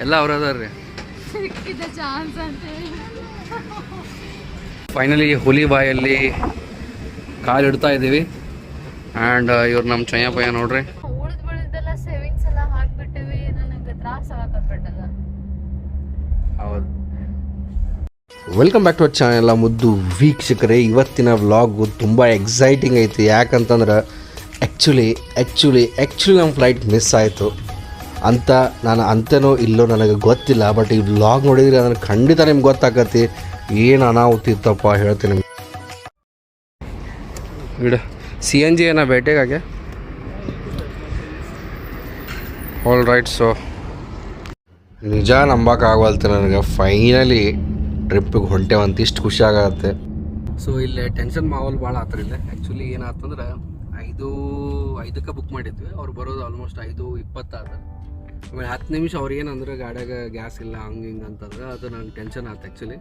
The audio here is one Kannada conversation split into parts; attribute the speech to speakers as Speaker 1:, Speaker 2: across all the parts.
Speaker 1: ಎಲ್ಲ ಅವ್ರ ಅದಾರ ರೀ. ಫೈನಲಿ ಹುಲಿ ಬಾಯಲ್ಲಿ ಕಾಲು ಇಡ್ತಾ ಇದ್ದೀವಿ. ಆ್ಯಂಡ್ ಇವ್ರು ನಮ್ಮ ಚಯ್ಯಪ್ಪಯ್ಯ ನೋಡ್ರಿ. ಹೌದು. Welcome back to our channel ಮುದ್ದು ವೀಕ್ಷಕರೇ. ಇವತ್ತಿನ ವ್ಲಾಗು ತುಂಬ ಎಕ್ಸೈಟಿಂಗ್ ಐತಿ. ಯಾಕಂತಂದ್ರೆ ಆ್ಯಕ್ಚುಲಿ ನಮ್ಮ ಫ್ಲೈಟ್ ಮಿಸ್ ಆಯಿತು ಅಂತ ನಾನು ಅಂತನೋ ಇಲ್ಲೋ ನನಗೆ ಗೊತ್ತಿಲ್ಲ. ಬಟ್ ಈ ವ್ಲಾಗ್ ನೋಡಿದರೆ ನನಗೆ ಖಂಡಿತ ನಿಮ್ಗೆ ಗೊತ್ತಾಗತ್ತೆ ಏನು ಅನಾಹುತ ಇತ್ತಪ್ಪ. ಹೇಳ್ತೀನಿ ಬಿಡು. CNG ಏನೋ ಭೇಟಿಗಾಗೆ ಆಲ್ ರೈಟ್. ಸೊ ನಿಜ ನಂಬಕ್ಕಾಗವಲ್ತು ನನಗೆ. ಫೈನಲಿ ಟ್ರಿಪ್ಪಿಗೆ ಹೊಂಟೇವಂತ ಇಷ್ಟು ಖುಷಿ ಆಗತ್ತೆ. ಸೊ ಇಲ್ಲಿ ಟೆನ್ಷನ್ ಮಾವಲ್ ಭಾಳ ಆತರ ಇಲ್ಲ. ಆ್ಯಕ್ಚುಲಿ ಏನಾಯ್ತಂದ್ರೆ 5:05ಕ್ಕೆ ಬುಕ್ ಮಾಡಿದ್ವಿ. ಅವ್ರು ಬರೋದು ಆಲ್ಮೋಸ್ಟ್ 5:20 ಆದ. ಆಮೇಲೆ 10 ನಿಮಿಷ ಅವ್ರು ಏನಂದ್ರೆ ಗಾಡಿಯಾಗ ಗ್ಯಾಸ್ ಇಲ್ಲ ಹಂಗೆ ಹಿಂಗೆ ಅಂತಂದ್ರೆ ಅದು ನಂಗೆ ಟೆನ್ಷನ್ ಆಯ್ತು ಆ್ಯಕ್ಚುಲಿ.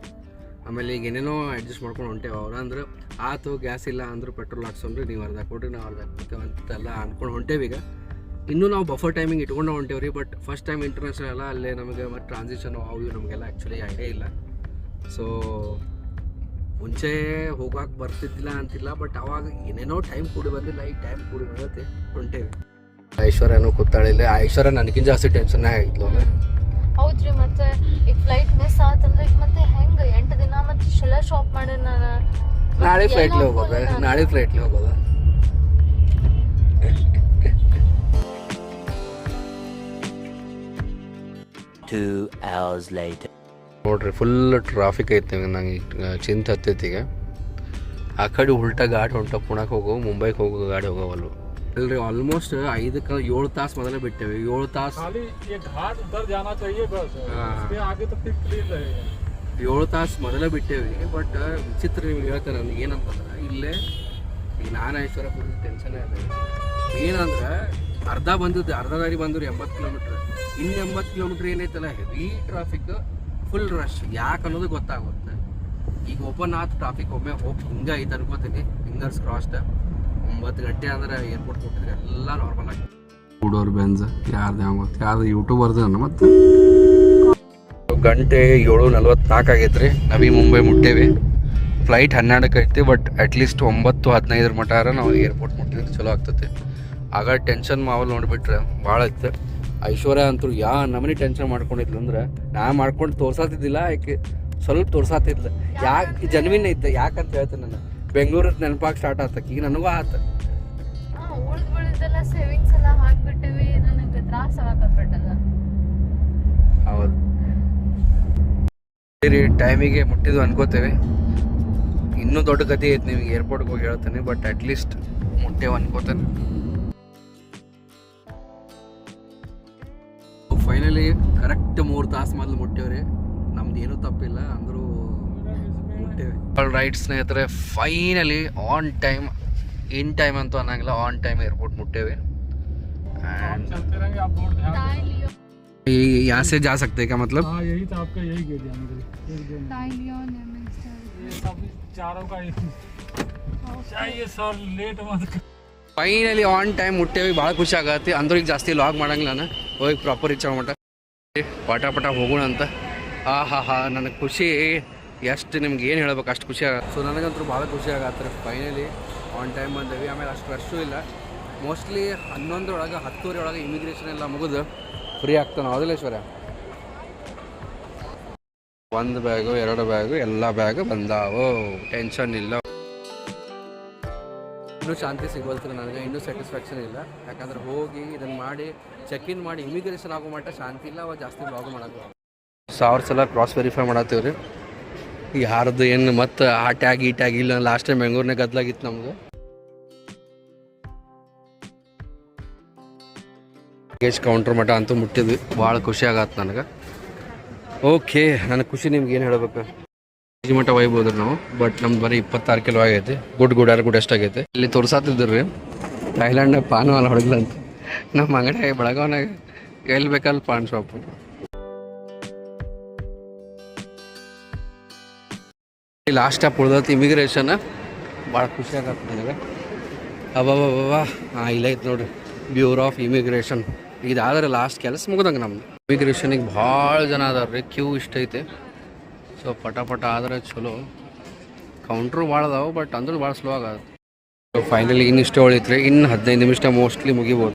Speaker 1: ಆಮೇಲೆ ಈಗ ಏನೇನೋ ಅಡ್ಜಸ್ಟ್ ಮಾಡ್ಕೊಂಡು ಹೊಂಟೇವೆ. ಅವ್ರು ಅಂದ್ರೆ ಆಯ್ತು ಗ್ಯಾಸ್ ಇಲ್ಲ ಅಂದ್ರೆ ಪೆಟ್ರೋಲ್ ಹಾಕ್ಸೋನ್ರಿ, ನೀವು ಅರ್ಧ ಕೊಡ್ರಿ ನಾವು ಅರ್ಧ ಕೊಡ್ತೇವೆ ಅಂತೆಲ್ಲ ಅಂದ್ಕೊಂಡು ಹೊಂಟೇವಿ. ಈಗ ಇನ್ನೂ ನಾವು ಬಫರ್ ಟೈಮಿಂಗ್ ಇಟ್ಕೊಂಡು ಹೊಂಟೇವ್ರಿ. ಬಟ್ ಫಸ್ಟ್ ಟೈಮ್ ಇಂಟರ್ನ್ಯಾಷನಲ್ ಎಲ್ಲ ಅಲ್ಲೇ ನಮಗೆ ಮತ್ತು ಟ್ರಾನ್ಸಿಷನ್ ಅವು ಇವು ನಮಗೆಲ್ಲ ಆ್ಯಕ್ಚುಲಿ ಐಡಿಯಾ ಇಲ್ಲ. ಸೊ ಮುಂಚೆ ಹೋಗೋಕೆ ಬರ್ತಿದ್ದಿಲ್ಲ ಅಂತಿಲ್ಲ, ಬಟ್ ಅವಾಗ ಏನೇನೋ ಟೈಮ್ ಕೂಡಿ ಬಂದಿಲ್ಲ. ಈಗ ಟೈಮ್ ಕೂಡಿ ಬರುತ್ತೆ ಹೊಂಟೇವಿ. ಐಶ್ವರ್ಯನೂ ಕೂತಾಳಿಲ್ಲ. ಐಶ್ವರ್ಯ ನನಗಿಂತ ಜಾಸ್ತಿ ಟೆನ್ಷನ್ ಆಗಿದ್ಲು.
Speaker 2: ಹೌದ್ರಿ. ಮತ್ತೆ ಈಗ ಫ್ಲೈಟ್ ಮಿಸ್ ಆತಂದ್ರೆ ಈಗ ಮತ್ತೆ ಹೆಂಗೆ 8 ದಿನ ಮತ್ತೆ ಎಲ್ಲ ಶಾಪ್ ಮಾಡಿ ನಾನು
Speaker 1: ನಾಳೆ ಫ್ಲೈಟ್ಲಿ ಹೋಗೋದ. ನೋಡ್ರಿ ಫುಲ್ ಟ್ರಾಫಿಕ್ ಐತೆ. ನಂಗೆ ಚಿಂತೆ ಹತ್ತೈತಿ. ಈಗ ಆ ಕಡೆ ಉಲ್ಟಾ ಗಾಡಿ ಹೊಂಟ ಪುಣಕ್ಕೆ ಹೋಗೋ ಮುಂಬೈಗೆ ಹೋಗೋ ಗಾಡಿ ಹೋಗೋವಲ್ಲು ಅಲ್ರಿ. ಆಲ್ಮೋಸ್ಟ್ 5ಕ್ಕೆ 7 ತಾಸು ಮೊದಲೇ ಬಿಟ್ಟೇವೆ. 7 ತಾಸು 7 ತಾಸು ಮೊದಲೇ ಬಿಟ್ಟೇವಿ. ಬಟ್ ವಿಚಿತ್ರ ನಿಮ್ಗೆ ಹೇಳ್ತೇನೆ ನನಗೆ ಏನಂತಂದ್ರೆ ಇಲ್ಲೇ ಈಗ ನಾನು ಐಶ್ವರ್ಯ ಫುಲ್ ಟೆನ್ಷನ್ ಅದ. ಏನಂದ್ರೆ ಅರ್ಧ ದಾರಿ ಬಂದ್ರು 80 ಕಿಲೋಮೀಟ್ರ್. ಇನ್ನು 80 ಕಿಲೋಮೀಟ್ರ್ ಏನೈತಲ್ಲ ಹೆವಿ ಟ್ರಾಫಿಕ್, ಫುಲ್ ರಶ್. ಯಾಕೆ ಅನ್ನೋದು ಗೊತ್ತಾಗುತ್ತೆ. ಈಗ ಓಪನ್ ಆದ ಟ್ರಾಫಿಕ್ ಒಮ್ಮೆ ಹೋಗಿ ಹಿಂಗೆ ಐತೆ ಅನ್ಕೋತೀನಿ. Fingers crossed. 9 ಗಂಟೆ ಅಂದ್ರೆ ಏರ್ಪೋರ್ಟ್ ಕೊಟ್ಟಿದ್ರೆ ಎಲ್ಲ ನಾರ್ಮಲ್ ಆಗಿ ಕೂಡೋರು ಬೆಂಜ್ ಯಾರ್ದು ಯೂಟ್ಯೂಬರ್ದು ಮತ್ತು ಗಂಟೆ 7:44 ಆಗೈತ್ರಿ. ನವಿ ಮುಂಬೈ ಮುಟ್ಟೇವಿ. ಫ್ಲೈಟ್ 12ಕ್ಕೆ ಐತಿ. ಬಟ್ ಅಟ್ಲೀಸ್ಟ್ 9:15 ಮಟಾರ ನಾವು ಏರ್ಪೋರ್ಟ್ ಮುಟ್ಟಿದ್ರೆ ಚಲೋ ಆಗ್ತೈತಿ. ಆಗ ಟೆನ್ಷನ್ ಮಾವಲ್ ನೋಡಿಬಿಟ್ರೆ ಭಾಳ ಐತೆ. ಐಶ್ವರ್ಯ ಅಂತೂ ನಮ್ಮನೆ ಟೆನ್ಷನ್ ಮಾಡ್ಕೊಂಡಿದ್ಲು ಅಂದ್ರೆ ನಾ ಮಾಡ್ಕೊಂಡು ತೋರ್ಸಾತಿದ್ದಿಲ್ಲ. ಯಾಕೆ ಸ್ವಲ್ಪ ತೋರ್ಸಾತಿದ್ಲ. ಯಾಕೆ ಜನ್ವಿನ್ ಐತೆ. ಯಾಕಂತ ಹೇಳ್ತೇನೆ ನಾನು ಬೆಂಗಳೂರು ನೆನಪಾಗಿ ಸ್ಟಾರ್ಟ್ ಆತಕ್ಕೆ. ಈಗ ನನಗೂ ಆತ
Speaker 2: ಉಳಿದೆಲ್ಲ ಸೇವಿಂಗ್ಸ್ ಎಲ್ಲ ಹಾಕ್ಬಿಟ್ಟಿವಿ. ನನಗೆ ತ್ರಾಸ ಆಗಕತ್ತಲ್ಲ.
Speaker 1: ಹೌದು ಸರಿ ಟೈಮಿಗೆ ಮುಟ್ಟಿದ್ವು ಅನ್ಕೋತೇವೆ. ಇನ್ನೂ ದೊಡ್ಡ ಕಥೆ ಐತೆ ನಿಮಗೆ ಏರ್ಪೋರ್ಟ್ಗೆ ಹೋಗಿ ಹೇಳ್ತೇನೆ. ಬಟ್ ಅಟ್ಲೀಸ್ಟ್ ಮುಟ್ಟೇವು ಅನ್ಕೋತೇನೆ. ಫೈನಲಿ ಕರೆಕ್ಟ್ 3 ತಾಸು ಮೊದಲು ಮುಟ್ಟೇವ್ರಿ. ನಮ್ದು ಏನೂ ತಪ್ಪಿಲ್ಲ ಅಂದರೂ ಮುಟ್ಟೇವೆ. ಆಲ್ ರೈಟ್ ಸ್ನೇಹಿತರೆ, finally on time, in time ಅಂತೂ ಅನ್ನಂಗಿಲ್ಲ, ಆನ್ ಟೈಮ್ ಏರ್ಪೋರ್ಟ್ ಮುಟ್ಟೇವೆ. यहाँ से जा सकते हैं क्या मतलब?
Speaker 3: हाँ यही तो आपका यही एरिया चारों का चाहिए सर. लेट मत.
Speaker 1: ಫೈನಲಿ ಆನ್ ಟೈಮ್ ಮುಟ್ಟೇವಿ. ಭಾಳ ಖುಷಿ ಆಗತ್ತೆ. ಅಂದ್ರೂ ಈಗ ಜಾಸ್ತಿ ಲಾಗ್ ಮಾಡಂಗಿಲ್ಲ ನಾನು. ಹೋಗಿ ಪ್ರಾಪರ್ ರೀಚ್ ಆಗೋ ಮಟ್ಟ ಪಟ ಹೋಗೋಣ ಅಂತ. ಹಾ ನನಗೆ ಖುಷಿ ಎಷ್ಟು ನಿಮ್ಗೆ ಏನು ಹೇಳ್ಬೇಕು ಅಷ್ಟು ಖುಷಿ ಆಗತ್ತೆ. ಸೊ ನನಗಂತೂ ಭಾಳ ಖುಷಿ ಆಗತ್ತೆ. ಫೈನಲಿ ಆನ್ ಟೈಮ್ ಬಂದೇವಿ. ಆಮೇಲೆ ಅಷ್ಟು ರಶ್ಶು ಇಲ್ಲ. ಮೋಸ್ಟ್ಲಿ 11 10 ಇಮಿಗ್ರೇಷನ್ ಎಲ್ಲ ಮುಗಿದು ಫ್ರೀ ಆಗ್ತಾನೆ. ಹೌದಿಲ್ಲೇಶ್ವರ? 1 ಬ್ಯಾಗು 2 ಬ್ಯಾಗು ಎಲ್ಲ ಬ್ಯಾಗು ಬಂದಾವು. ಟೆನ್ಷನ್ ಇಲ್ಲ. ಇನ್ನೂ ಶಾಂತಿ ಸಿಗೋಲ್ತಿಲ್ಲ ನನಗೆ. ಇನ್ನೂ ಸ್ಯಾಟಿಸ್ಫ್ಯಾಕ್ಷನ್ ಇಲ್ಲ. ಯಾಕಂದ್ರೆ ಹೋಗಿ ಇದನ್ನು ಮಾಡಿ ಚೆಕ್-ಇನ್ ಮಾಡಿ ಇಮಿಗ್ರೇಷನ್ ಆಗೋ ಮಟ್ಟ ಶಾಂತಿ ಇಲ್ಲ. ಅವಾಗ ಜಾಸ್ತಿ ಬ್ಲಾಗ್ ಮಾಡೋದು 1000 ಸಲ ಕ್ರಾಸ್ ವೆರಿಫೈ ಮಾಡತ್ತೀವಿ ರೀ. ಯಾರ್ದು ಏನು ಮತ್ತು ಆ ಟ್ಯಾಗ್ ಈ ಟ್ಯಾಗ್ ಇಲ್ಲ. ಲಾಸ್ಟ್ ಟೈಮ್ ಬೆಂಗಳೂರಿನಾಗ ಗದ್ದಲಾಗಿತ್ತು ನಮ್ಗೆ. ಲಗೇಜ್ ಕೌಂಟ್ರ್ ಮಟ್ಟ ಅಂತೂ ಮುಟ್ಟಿದ್ವಿ. ಭಾಳ ಖುಷಿ ಆಗತ್ತೆ ನನಗೆ. ಓಕೆ, ನನಗೆ ಖುಷಿ ನಿಮ್ಗೆ ಏನು ಹೇಳ್ಬೇಕು. ಈ ಮಟ್ಟ ಒಯ್ಬೋದು ನಾವು. ಬಟ್ ನಮ್ದು ಬರೀ 26 ಕಿಲೋ ಆಗೈತಿ. ಗುಡ್ ಎಷ್ಟಾಗೈತೆ ಇಲ್ಲಿ ತೋರ್ಸಾತಿದ್ರು ರೀ. ಥೈಲ್ಯಾಂಡ್ನಾಗ ಪಾನ್ ವಾಲ ಹೊಡಗ್ಲ ಅಂತ. ನಮ್ಮ ಅಂಗಡಿ ಬೆಳಗಾವ್ನಾಗ ಎಲ್ಲಿ ಬೇಕಲ್ಲಿ ಪಾನ್ ಶಾಪು. ಲಾಸ್ಟ್ ಸ್ಟಾಪ್ ಉಳ್ದೈತಿ ಇಮಿಗ್ರೇಷನ್. ಭಾಳ ಖುಷಿ ಆಗತ್ತೆ ನನಗೆ. ಅಬ್ಬಾ ಹಾಂ ಇಲ್ಲ ಐತೆ ನೋಡಿರಿ ಬ್ಯೂರೋ ಆಫ್ ಇಮಿಗ್ರೇಷನ್. ಇದಾದ್ರೆ ಲಾಸ್ಟ್ ಕೆಲಸ ಮುಗ್ದಂಗೆ ನಮ್ದು. ಇಮಿಗ್ರೇಷನಿಗೆ ಭಾಳ ಜನ ಅದಾರ ರೀ, ಕ್ಯೂ ಇಷ್ಟ ಐತೆ. ಸೊ ಪಟ ಆದರೆ ಚಲೋ. ಕೌಂಟ್ರು ಭಾಳ ಅದಾವೆ, ಬಟ್ ಅಂದ್ರೂ ಭಾಳ ಸ್ಲೋ ಆಗತ್ತೆ. ಸೊ ಫೈನಲಿ ಇನ್ನಿಷ್ಟೇ ಉಳಿತ್ರಿ, ಇನ್ನು 15 ನಿಮಿಷ ಮೋಸ್ಟ್ಲಿ ಮುಗಿಬೋದು.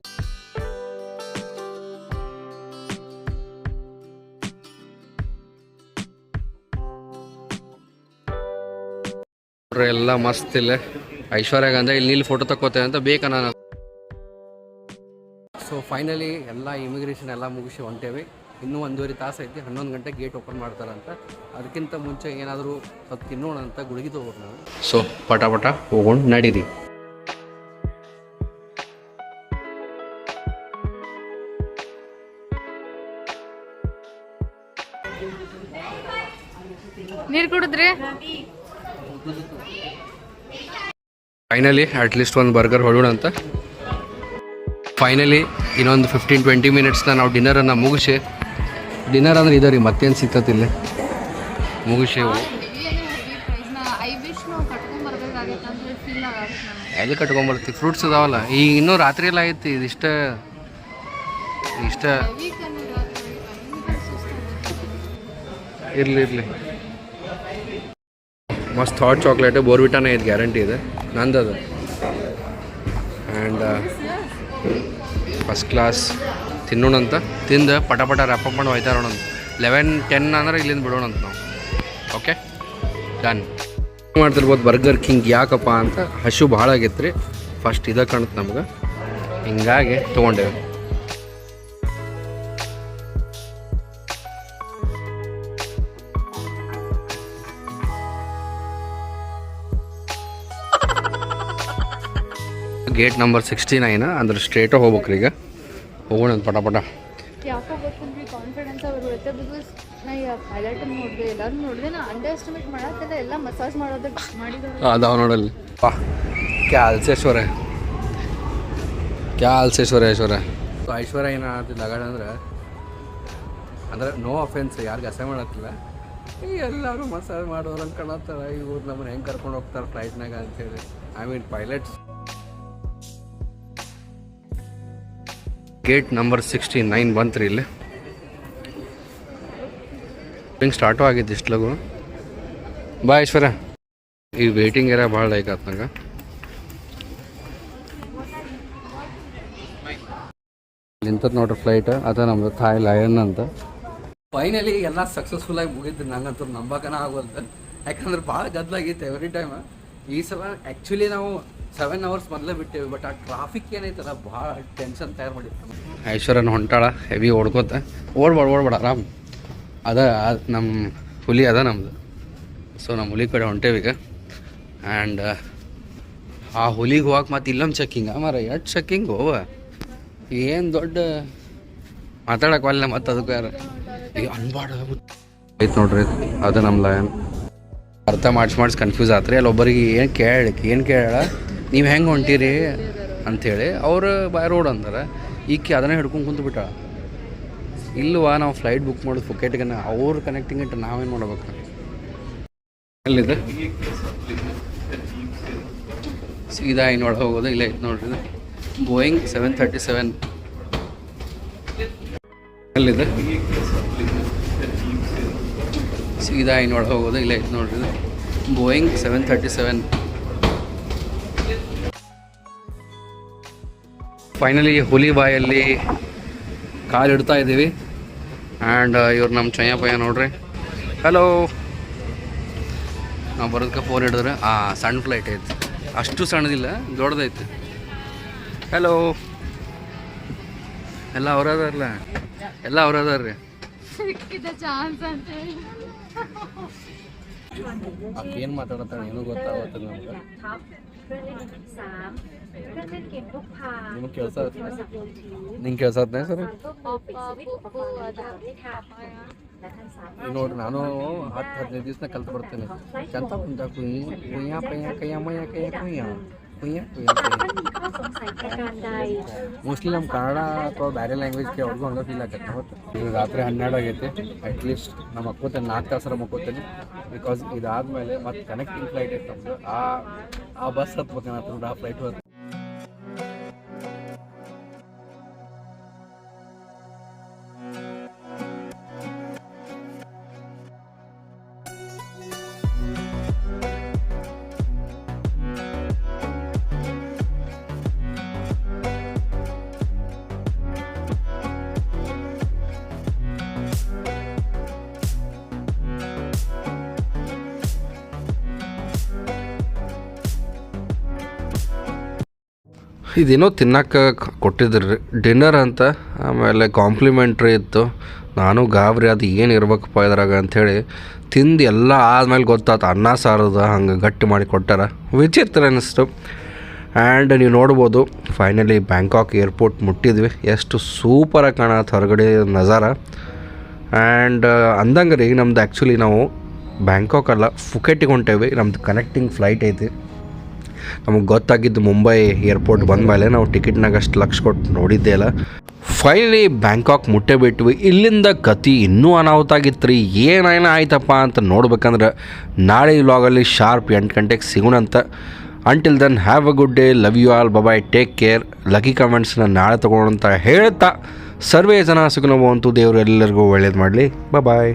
Speaker 1: ಎಲ್ಲ ಮಸ್ತ್ ಇಲ್ಲ. ಐಶ್ವರ್ಯಾಗ ಅಂದ್ರೆ ಇಲ್ಲಿ ಫೋಟೋ ತಕ್ಕೋತೇವೆ ಅಂತ ಬೇಕಾ ನಾನು. ಸೊ ಫೈನಲಿ ಎಲ್ಲ ಇಮಿಗ್ರೇಷನ್ ಎಲ್ಲ ಮುಗಿಸಿ ಹೊಂಟೇವಿ. ಇನ್ನೂ 1.5 ತಾಸು ಐತಿ, 11 ಗಂಟೆ ಗೇಟ್ ಓಪನ್ ಮಾಡ್ತಾರಂತ. ಅದಕ್ಕಿಂತ ಮುಂಚೆ ಏನಾದರೂ ಸ್ವಲ್ಪ ತಿನ್ನೋಣ ಅಂತ ಗುಳಿಗೆ ತೊಗೋಬೇಕು ನಾವು. ಸೊ ಪಟ ಹೋಗೋಣ ನಡೀರಿ.
Speaker 2: ನೀರು ಕುಡಿದ್ರಿ?
Speaker 1: ಫೈನಲಿ ಅಟ್ಲೀಸ್ಟ್ ಒಂದು ಬರ್ಗರ್ ಹೊಡೋಣ ಅಂತ. ಫೈನಲಿ ಇನ್ನೊಂದು 15-20 ಮಿನಿಟ್ಸ್ನ ನಾವು ಡಿನ್ನರನ್ನು ಮುಗಿಸಿ, ಡಿನ್ನರ್ ಅಂದ್ರೆ ಇದೆ ರೀ, ಮತ್ತೇನು ಸಿಗ್ತತಿಲ್ಲ, ಮುಗಿಸಿ ಎಲ್ಲಿ ಕಟ್ಕೊಂಬರ್ತೀವಿ. ಫ್ರೂಟ್ಸ್ ಅದಾವಲ್ಲ, ಈಗ ಇನ್ನೂ ರಾತ್ರಿ ಎಲ್ಲ ಐತಿ. ಇಷ್ಟ ಇರಲಿ ಮಸ್ತ್ ಹಾಟ್ ಚಾಕ್ಲೇಟ್ ಬೋರ್ವಿಟಾನೇ ಐತೆ, ಗ್ಯಾರಂಟಿ ಇದೆ ನಂದದು. ಆ್ಯಂಡ್ ಫಸ್ಟ್ ಕ್ಲಾಸ್ ತಿನ್ನೋಣಂತ. ತಿಂದು ಪಟ ರ್ಯಾಪಪ್ ಮಾಡಿ ಹೋಯ್ತಾ ಇರೋಣ. 11-10 ಅಂದ್ರೆ ಇಲ್ಲಿಂದ ಬಿಡೋಣಂತ ನಾವು. Okay done. ಮಾಡ್ತಿರ್ಬೋದು ಬರ್ಗರ್ ಕಿಂಗ್. ಯಾಕಪ್ಪ ಅಂತ ಹಸು ಭಾಳ ಆಗೈತೆ ರೀ. ಫಸ್ಟ್ ಇದ ಕಾಣುತ್ತೆ ನಮ್ಗೆ, ಹಿಂಗಾಗಿ ತೊಗೊಂಡೇವೆ. ಗೇಟ್ ನಂಬರ್ 69 ಅಂದ್ರೆ ಸ್ಟ್ರೇಟ ಹೋಗ್ಬೇಕ್ರಿ. ಈಗ ಹೋಗೋಣ ಪಟ.
Speaker 2: ಯಾಕೋ ಗೊತ್ತಂದ್ರಿ ಕಾನ್ಫಿಡೆನ್ಸ್ ಅವ್ರು ಬರುತ್ತೆ. ಬಿಕಾಸ್ ನಾ ಈ ಪೈಲಟ್ ನೋಡಿದೆ, ಎಲ್ಲರೂ ನೋಡಿದೆ. ನಾ ಅಂಡರ್ ಎಸ್ಟಿಮೇಟ್ ಮಾಡತ್ತಿಲ್ಲ, ಎಲ್ಲ ಮಸಾಜ್ ಮಾಡೋದಕ್ಕೆ ಮಾಡಿದ್ರು
Speaker 1: ಅದಾವ ನೋಡಲ್ಲಿ. ಕ್ಯಾ ಅಲ್ಸೇಶ್ವರ ಐಶ್ವರ್ಯ. ಸೊ ಐಶ್ವರ್ಯ ಏನಾಗ್ತಿಲ್ಲ ಲಗಾಡ ಅಂದ್ರೆ ನೋ ಅಫೆನ್ಸ್, ಯಾರಿಗೆ ಅಸಹ್ಯ ಮಾಡತ್ತಿಲ್ಲ. ಈ ಎಲ್ಲರೂ ಮಸಾಜ್ ಮಾಡೋರು ಅಂತ ಕಾಣತ್ತಾರ. ಇವ್ರು ನಮ್ಮನ್ನು ಹೆಂಗೆ ಕರ್ಕೊಂಡು ಹೋಗ್ತಾರೆ ಫ್ಲೈಟ್ನಾಗ ಅಂತೇಳಿ. I mean pilots. Gate number 69 ಬಂತ್ರಿ. ಇಲ್ಲಿ ಹಿಂಗೆ ಸ್ಟಾರ್ಟು ಆಗಿದ್ದು ಇಷ್ಟು ಲಗು. ಬಾ ಐಶ್ವರ್ಯ. ಈ ವೇಟಿಂಗ್ ಏರಿಯಾ ಭಾಳ ಲೈಕ್ ಆಯ್ತು ನಂಗೆ. ನಿಂತದ್ದು ನೋಡ್ರಿ ಫ್ಲೈಟ್. ಅದ ನಮ್ದು ಥಾಯ್ ಲಯನ್ ಅಂತ. ಫೈನಲಿ ಎಲ್ಲ ಸಕ್ಸಸ್ಫುಲ್ಲಾಗಿ ಮುಗಿದ್ದು. ನಂಗಂತೂ ನಂಬಕನ ಆಗೋಲ್ದು, ಯಾಕಂದ್ರೆ ಭಾಳ ಗದ್ದಲಾಗಿತ್ತು ಎವ್ರಿ ಟೈಮ್. ಈ ಸಲ ಆ್ಯಕ್ಚುಲಿ ನಾವು 7 ಅವರ್ಸ್ ಮೊದಲೇ ಬಿಟ್ಟೇವಿ, ಬಟ್ ಆ ಟ್ರಾಫಿಕ್ ಏನೈತಲ್ಲ ಭಾಳ ಟೆನ್ಷನ್ ತಯಾರು ಮಾಡಿತ್ತು. ಐಶ್ವರ್ಯನ ಹೊಂಟಾಳ ಹೆವಿ ಓಡ್ಕೋತ. ಓಡ್ಬೇಡ ಆರಾಮ್. ನಮ್ಮ ಹುಲಿ ಅದ ನಮ್ಮದು. ಸೊ ನಮ್ಮ ಹುಲಿ ಕಡೆ ಹೊಂಟೇವೀಗ. ಆ್ಯಂಡ್ ಆ ಹುಲಿಗೆ ಹೋಗಕ್ಕೆ ಮತ್ತೆ ಇಲ್ಲೊಂದು ಚೆಕ್ಕಿಂಗ್ ಮಾರ. ಎಷ್ಟು ಚೆಕ್ಕಿಂಗ್ ಹೋವ, ಏನು ದೊಡ್ಡ ಮಾತಾಡೋಕ್ಕಲ್ಲ. ಮತ್ತು ಅದಕ್ಕೆ ಯಾರು ಈಗ ಅನ್ಬಾರ್ದು ಐತೆ ನೋಡ್ರಿ. ಅದು ನಮ್ಮ ಲಯನ್. ಅರ್ಥ ಮಾಡಿಸಿ ಕನ್ಫ್ಯೂಸ್ ಆತ್ರಿ. ಅಲ್ಲಿ ಒಬ್ಬರಿಗೆ ಏನು ಕೇಳ ನೀವು ಹೆಂಗೆ ಹೊಂಟೀರಿ ಅಂಥೇಳಿ. ಅವ್ರು ಬೈ ರೋಡ್ ಅಂತಾರೆ. ಈಕೆ ಅದನ್ನೇ ಹಿಡ್ಕೊಂಡು ಕುಂತು ಬಿಟ್ಟಾಳ. ಇಲ್ವಾ ನಾವು ಫ್ಲೈಟ್ ಬುಕ್ ಮಾಡೋದು ಫುಕೆಟ್ಗೆ, ಅವ್ರು ಕನೆಕ್ಟಿಂಗ್ ಇಟ್ಟು ನಾವೇನು ಮಾಡ್ಬೇಕು. ಎಲ್ಲಿದೆ ಸೀದಾ ಇನ್ನೊಳಗೆ ಹೋಗೋದು. ಇಲ್ಲ ಐತೆ ನೋಡ್ರಿ, ಬೋಯಿಂಗ್ 737. ಎಲ್ಲಿದೆ ಸೀದಾ ಇನ್ನೊಳಗೆ ಹೋಗೋದು. ಇಲ್ಲ ಐತೆ ನೋಡ್ರಿ, ಬೋಯಿಂಗ್ 737. ಫೈನಲಿ ಹುಲಿ ಬಾಯಲ್ಲಿ ಕಾಲು ಇಡ್ತಾ ಇದ್ದೀವಿ. ಆ್ಯಂಡ್ ಇವ್ರು ನಮ್ಮ ಚಯ್ಯಪ್ಪಯ್ಯ ನೋಡ್ರಿ. ಹಲೋ. ನಾವು ಬರೋದಕ್ಕೆ ಫೋನ್ ಹಿಡಿದ್ರೆ ಸಣ್ಣ ಫ್ಲೈಟ್ ಐತಿ, ಅಷ್ಟು ಸಣ್ಣದಿಲ್ಲ, ದೊಡ್ಡದೈತಿ. ಹಲೋ. ಎಲ್ಲ ಅವ್ರದಾರಲ್ಲ, ಎಲ್ಲ ಅವ್ರದಾರ್ರಿ. ಏನು ಮಾತಾಡತ್ತಾಳೆ ಏನೂ ಗೊತ್ತಾಗತ್ತಿಲ್ಲ ನಮ್ಗೆ. ನಿಮ್ಗೆ ಕೆಲಸ ನಿಂಗೆ ಕೇಳ್ಸತ್ನೇ ಸರ್? ನೋಡ್ರಿ, ನಾನು 10-15 ದಿವಸ ಕಲ್ತು ಬರ್ತೇನೆ. ಚಂತ ಕುಂತ ಕುಯ್ಯ ಪಯ್ಯ ಕಯ್ಯ ಮಯ್ಯ ಕಯ್ಯ ಕುಯ್ಯ ಕುಯ್ಯ ಕುಯ್ಯ. ಮೋಸ್ಟ್ಲಿ ನಮ್ಮ ಕನ್ನಡ ಅಥವಾ ಬೇರೆ ಲ್ಯಾಂಗ್ವೇಜ್ಗೆ ಅವ್ರಿಗೂ ಹಂಗೆ ಫೀಲ್ ಆಗತ್ತೆ. ಈಗ ರಾತ್ರಿ 12 ಆಗೈತೆ. ಅಟ್ಲೀಸ್ಟ್ ನಮ್ಮ ಮಕ್ಕೋತೇನೆ 4 ತಾಸರ ಮಕ್ಕೋತೇನೆ. ಬಿಕಾಸ್ ಇದಾದ್ಮೇಲೆ ಮತ್ತೆ ಕನೆಕ್ಟಿಂಗ್ ಫ್ಲೈಟ್ ಇತ್ತು ನಮ್ದು. ಆ ಬಸ್ ಹತ್ಬೇಕನ್ನತ್ತ. ಆ ಫ್ಲೈಟ್ ಇದೇನೋ ತಿನ್ನಕ್ಕೆ ಕೊಟ್ಟಿದ್ರಿ ಡಿನ್ನರ್ ಅಂತ, ಆಮೇಲೆ ಕಾಂಪ್ಲಿಮೆಂಟ್ರಿ ಇತ್ತು. ನಾನು ಗಾಬರಿ ಅದು ಏನು ಇರ್ಬೇಕಪ್ಪ ಇದ್ರಾಗ ಅಂಥೇಳಿ ತಿಂದು ಎಲ್ಲ ಆದಮೇಲೆ ಗೊತ್ತಾಯ್ತು ಅನ್ನ ಸಾರದ ಹಂಗೆ ಗಟ್ಟಿ ಮಾಡಿ ಕೊಟ್ಟಾರ. ವಿಚಿತ್ರ ಅನ್ನಿಸ್ತು. ಆ್ಯಂಡ್ ನೀವು ನೋಡ್ಬೋದು ಫೈನಲಿ ಬ್ಯಾಂಕಾಕ್ ಏರ್ಪೋರ್ಟ್ ಮುಟ್ಟಿದ್ವಿ. ಎಷ್ಟು ಸೂಪರಾಗಿ ಕಾಣತ್ತೆ ಹೊರಗಡೆ ನಜಾರ. ಆ್ಯಂಡ್ ಅಂದಂಗೆ ರೀ ನಮ್ದು ಆ್ಯಕ್ಚುಲಿ ನಾವು ಬ್ಯಾಂಕಾಕ್ ಅಲ್ಲ ಫುಕೆಟಿಗೆ ಹೊಂಟೇವಿ. ನಮ್ದು ಕನೆಕ್ಟಿಂಗ್ ಫ್ಲೈಟ್ ಐತಿ. ನಮಗೆ ಗೊತ್ತಾಗಿದ್ದು ಮುಂಬೈ ಏರ್ಪೋರ್ಟ್ ಬಂದ ಮೇಲೆ ನಾವು ಟಿಕೆಟ್ನಾಗ ಅಷ್ಟು ಲಕ್ಷ ಕೊಟ್ಟು ನೋಡಿದ್ದೇ ಇಲ್ಲ. ಫೈನಲಿ ಬ್ಯಾಂಕಾಕ್ ಮುಟ್ಟೆ ಬಿಟ್ವಿ. ಇಲ್ಲಿಂದ ಕತಿ ಇನ್ನೂ ಅನಾಹುತ ಆಗಿತ್ತು ರೀ. ಏನೇನು ಆಯ್ತಪ್ಪ ಅಂತ ನೋಡ್ಬೇಕಂದ್ರೆ ನಾಳೆ ವ್ಲಾಗಲ್ಲಿ ಶಾರ್ಪ್ 8 ಗಂಟೆಗೆ ಸಿಗೋಣಂತ. Until then have a good day, love you all, bye, take care. Lucky ಕಮೆಂಟ್ಸ್ನ ನಾಳೆ ತೊಗೊಳ್ಳೋಂತ ಹೇಳ್ತಾ ಸರ್ವೇ ಜನ ಸುಖನೋ ಅಂತೂ ದೇವರು ಎಲ್ಲರಿಗೂ ಒಳ್ಳೇದು ಮಾಡಲಿ. ಬಾಯ್.